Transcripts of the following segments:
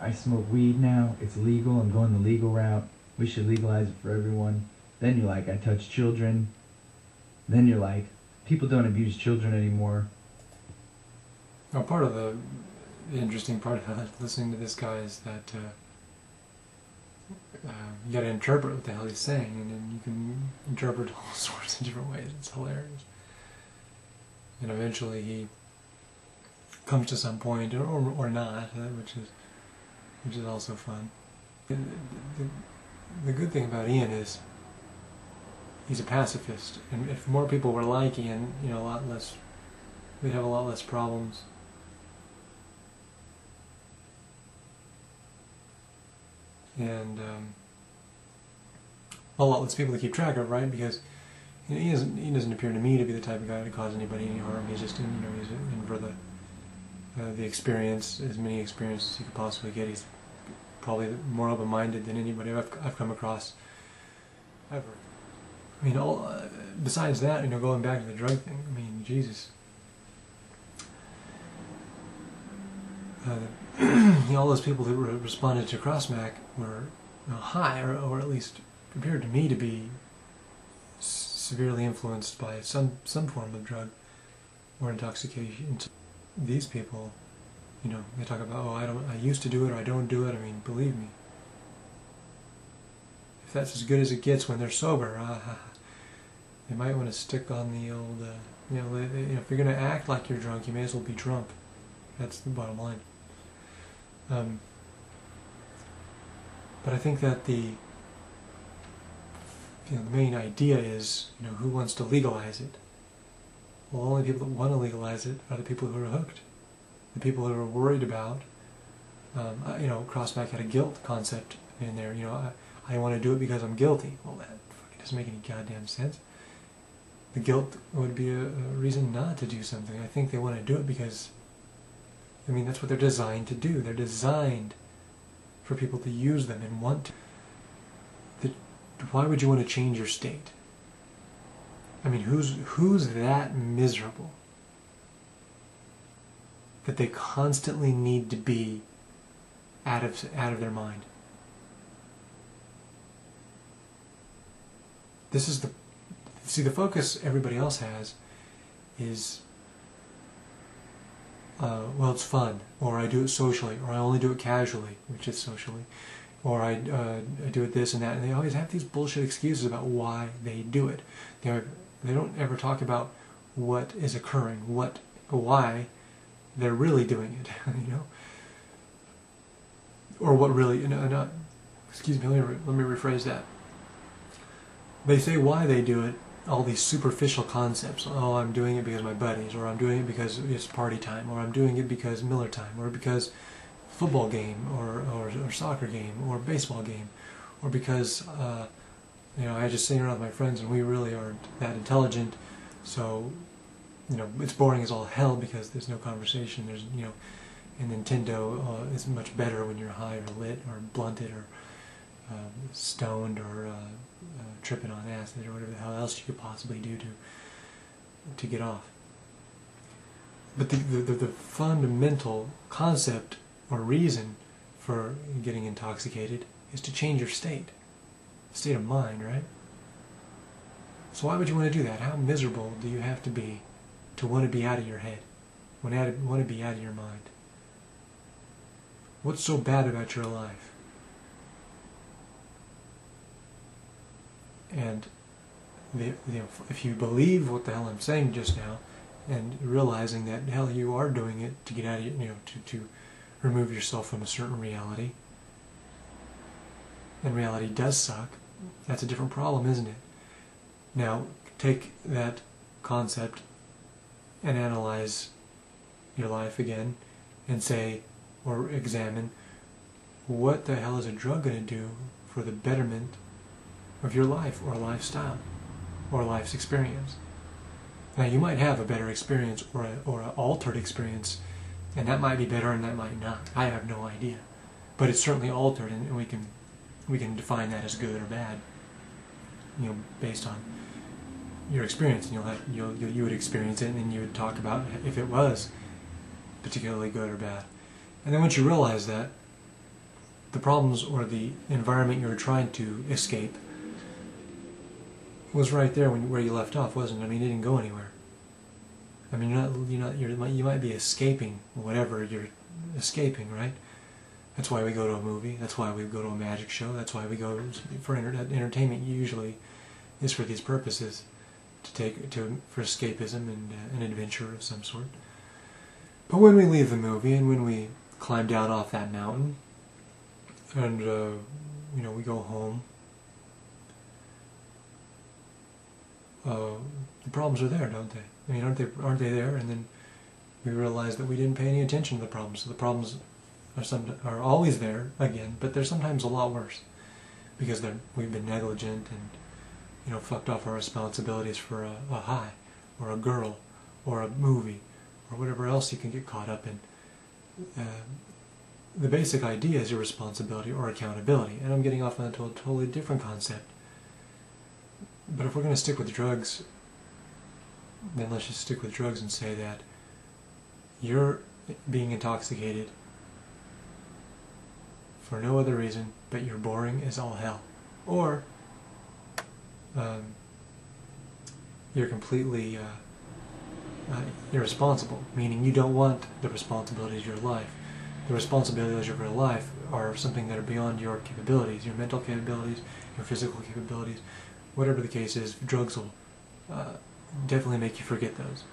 I smoke weed now, it's legal, I'm going the legal route, we should legalize it for everyone. Then you're like, I touch children. Then you're like, people don't abuse children anymore. Well, part of the interesting part about listening to this guy is that you got to interpret what the hell he's saying, and then you can interpret all sorts of different ways. It's hilarious. And eventually he comes to some point, or not, which is also fun. The good thing about Ian is he's a pacifist, and if more people were like Ian, you know, we'd have a lot less problems. And a lot less people to keep track of, right? Because you know, he doesn't appear to me to be the type of guy to cause anybody any harm. He's just he's in for the experience, as many experiences as he could possibly get. He's probably more open-minded than anybody I've come across ever. I mean, besides that, you know, going back to the drug thing, I mean, Jesus. You know, all those people that responded to Crossmack were high, or at least appeared to me to be severely influenced by some form of drug or intoxication. These people, you know, they talk about, oh, I used to do it, or I don't do it. I mean, believe me, if that's as good as it gets when they're sober, they might want to stick on the old, you know, if you're going to act like you're drunk, you may as well be drunk. That's the bottom line. But I think that the main idea is, you know, who wants to legalize it? Well, the only people that want to legalize it are the people who are hooked. The people who are worried about, you know, Crossmack had a guilt concept in there. You know, I want to do it because I'm guilty. Well, that fucking doesn't make any goddamn sense. The guilt would be a reason not to do something. I think they want to do it because, I mean, that's what they're designed to do. They're designed for people to use them and want to. Why would you want to change your state? I mean, who's that miserable that they constantly need to be out of their mind? This is the focus everybody else has is, well, it's fun, or I do it socially, or I only do it casually, which is socially, or I do it this and that, and they always have these bullshit excuses about why they do it. They don't ever talk about what is occurring, why they're really doing it, you know, or what really, you know, not. Excuse me, let me rephrase that. They say why they do it, all these superficial concepts. Oh, I'm doing it because my buddies, or I'm doing it because it's party time, or I'm doing it because Miller time, or because football game, or soccer game, or baseball game, or because you know, I just sit around with my friends and we really aren't that intelligent, so you know, it's boring as all hell because there's no conversation. There's, you know, and Nintendo is much better when you're high or lit or blunted or stoned or tripping on acid or whatever the hell else you could possibly do to get off. But the fundamental concept or reason for getting intoxicated is to change your state of mind, right? So why would you want to do that? How miserable do you have to be to want to be out of your head, want to be out of your mind? What's so bad about your life? And if you believe what the hell I'm saying just now, and realizing that hell, you are doing it to get out of, you know, to remove yourself from a certain reality, and reality does suck, that's a different problem, isn't it? Now, take that concept and analyze your life again and say, or examine, what the hell is a drug going to do for the betterment of your life or lifestyle or life's experience? Now, you might have a better experience or an altered experience, and that might be better and that might not. I have no idea. But it's certainly altered, and we can define that as good or bad, you know, based on your experience. And you would experience it, and then you would talk about if it was particularly good or bad. And then once you realize that, the problems or the environment you were trying to escape was right there where you left off, wasn't it? I mean, it didn't go anywhere. I mean, you might be escaping whatever you're escaping, right? That's why we go to a movie. That's why we go to a magic show. That's why we go for entertainment. Usually, is for these purposes, for escapism and an adventure of some sort. But when we leave the movie and when we climb down off that mountain, and we go home, the problems are there, don't they? I mean, aren't they there? And then we realize that we didn't pay any attention to the problems. So the problems are always there again, but they're sometimes a lot worse because we've been negligent and fucked off our responsibilities for a high or a girl or a movie or whatever else you can get caught up in. The basic idea is your responsibility or accountability, and I'm getting off on a totally different concept. But if we're going to stick with drugs, then let's just stick with drugs and say that you're being intoxicated for no other reason but you're boring as all hell, or you're completely irresponsible, meaning you don't want the responsibilities of your life. The responsibilities of your life are something that are beyond your capabilities, your mental capabilities, your physical capabilities. Whatever the case is, drugs will definitely make you forget those.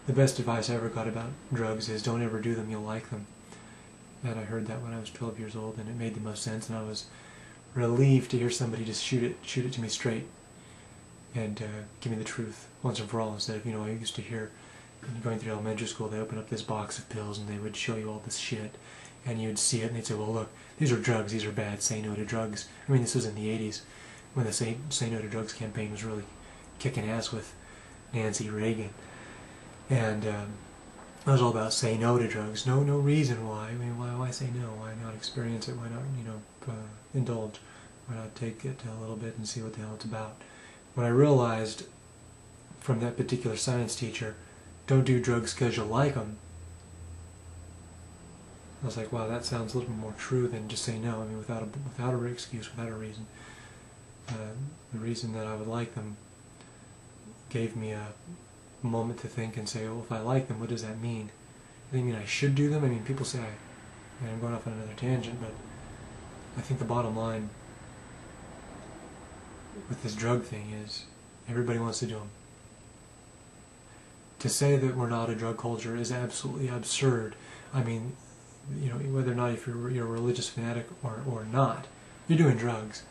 The best advice I ever got about drugs is don't ever do them, you'll like them. And I heard that when I was 12 years old, and it made the most sense, and I was relieved to hear somebody just shoot it to me straight and give me the truth once and for all, instead of, I used to hear going through elementary school, they open up this box of pills and they would show you all this shit, and you'd see it and they'd say, well, look, these are drugs, these are bad, say no to drugs. I mean, this was in the 80s when the Say No to Drugs campaign was really kicking ass with Nancy Reagan. And it was all about say no to drugs. No reason why. I mean, why say no? Why not experience it? Why not, indulge? Why not take it a little bit and see what the hell it's about? When I realized from that particular science teacher, don't do drugs because you like them, I was like, wow, that sounds a little bit more true than just say no. I mean, without a excuse, without a reason. The reason that I would like them gave me a moment to think and say, well, if I like them, what does that mean? Does that mean I should do them? I mean, people say I'm going off on another tangent, but I think the bottom line with this drug thing is everybody wants to do them. To say that we're not a drug culture is absolutely absurd. I mean, whether or not if you're a religious fanatic or not, you're doing drugs.